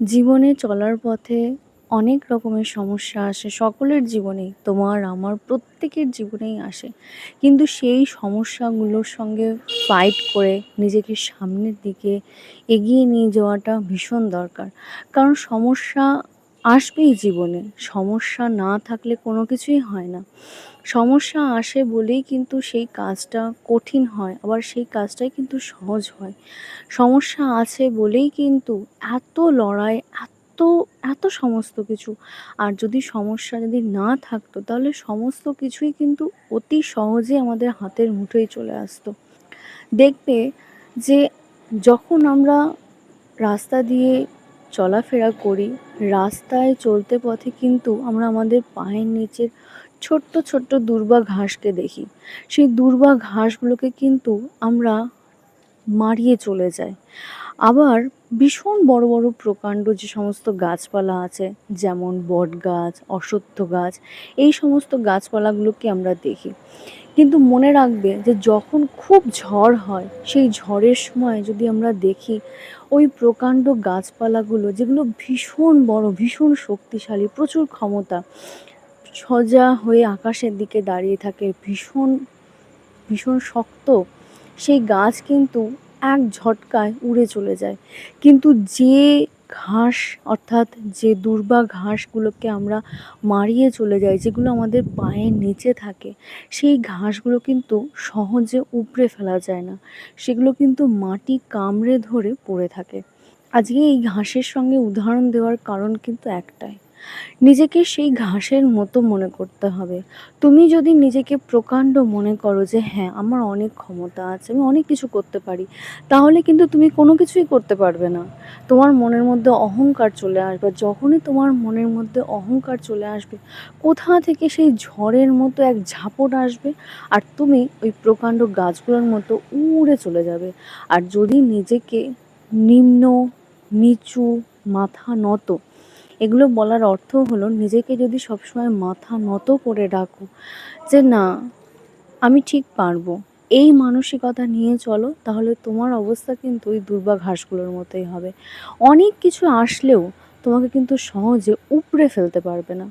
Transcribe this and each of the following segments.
জীবনে চলার পথে অনেক রকমের সমস্যা আসে সকলের জীবনেই, তোমার আমার প্রত্যেকের জীবনেই আসে। কিন্তু সেই সমস্যাগুলোর সঙ্গে ফাইট করে নিজেকে সামনের দিকে এগিয়ে নিয়ে যাওয়াটা ভীষণ দরকার। কারণ সমস্যা আসবেই জীবনে, সমস্যা না থাকলে কোনো কিছুই হয় না। সমস্যা আসে বলেই কিন্তু সেই কাজটা কঠিন হয়, আবার সেই কাজটাই কিন্তু সহজ হয়। সমস্যা আছে বলেই কিন্তু এত লড়াই, এত এত সমস্ত কিছু। আর যদি সমস্যা যদি না থাকতো তাহলে সমস্ত কিছুই কিন্তু অতি সহজে আমাদের হাতের মুঠোয় চলে আসতো। দেখবে যে যখন আমরা রাস্তা দিয়ে চলাফেরা করি, রাস্তায় চলতে পথে কিন্তু আমরা আমাদের পায়ের নিচের ছোট্ট ছোট্ট দূর্বা ঘাসকে দেখি। সেই দূর্বা ঘাসগুলোকে কিন্তু আমরা মারিয়ে চলে যাই। আবার ভীষণ বড় বড় প্রকাণ্ড যে সমস্ত গাছপালা আছে, যেমন বট গাছ, অশ্বত্থ গাছ, এই সমস্ত গাছপালাগুলোকে আমরা দেখি। কিন্তু মনে রাখবে যে যখন খুব ঝড় হয়, সেই ঝড়ের সময় যদি আমরা দেখি ওই প্রকাণ্ড গাছপালাগুলো, যেগুলো ভীষণ বড়, ভীষণ শক্তিশালী, প্রচুর ক্ষমতা, সোজা হয়ে আকাশের দিকে দাঁড়িয়ে থাকে, ভীষণ ভীষণ শক্ত, সেই গাছ কিন্তু এক ঝটকায় উড়ে চলে যায়। কিন্তু যে ঘাস, অর্থাৎ যে দুর্বা ঘাসগুলোকে আমরা মারিয়ে চলে যাই, যেগুলো আমাদের পায়ের নিচে থাকে, সেই ঘাসগুলো কিন্তু সহজে উপড়ে ফেলা যায় না, সেগুলো কিন্তু মাটি কামড়ে ধরে পড়ে থাকে। আজকে এই ঘাসের সঙ্গে উদাহরণ দেওয়ার কারণ কিন্তু একটাই, নিজেকে সেই ঘাসের মতো মনে করতে হবে। তুমি যদি নিজেকে প্রকাণ্ড মনে করো যে হ্যাঁ, আমার অনেক ক্ষমতা আছে, আমি অনেক কিছু করতে পারি, তাহলে কিন্তু তুমি কোনো কিছুই করতে পারবে না। তোমার মনের মধ্যে অহংকার চলে আসবে। যখনই তোমার মনের মধ্যে অহংকার চলে আসবে, কোথা থেকে সেই ঝড়ের মতো এক ঝাপট আসবে, আর তুমি ওই প্রকাণ্ড গাছগুলোর মতো উড়ে চলে যাবে। আর যদি নিজেকে নিম্ন, নিচু, মাথা নত, এগুলো বলার অর্থ হলো নিজেকে যদি সবসময় মাথা নত করে রাখো যে না, আমি ঠিক পারবো, এই মানসিকতা নিয়ে চলো, তাহলে তোমার অবস্থা কিন্তু ওই দুর্বা ঘাসগুলোর মতোই হবে। অনেক কিছু আসলেও তোমাকে কিন্তু সহজে উপড়ে ফেলতে পারবে না।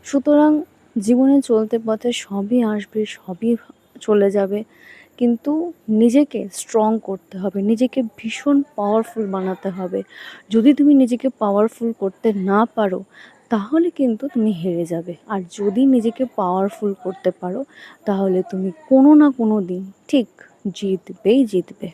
সুতরাং জীবনে চলতে পথে সবই আসবে, সবই চলে যাবে, কিন্তু নিজেকে স্ট্রং করতে হবে, নিজেকে ভীষণ পাওয়ারফুল বানাতে হবে। যদি তুমি নিজেকে পাওয়ারফুল করতে না পারো, তাহলে কিন্তু তুমি হেরে যাবে। আর যদি নিজেকে পাওয়ারফুল করতে পারো, তাহলে তুমি কোনো না কোনো দিন ঠিক জিতবেই জিতবে।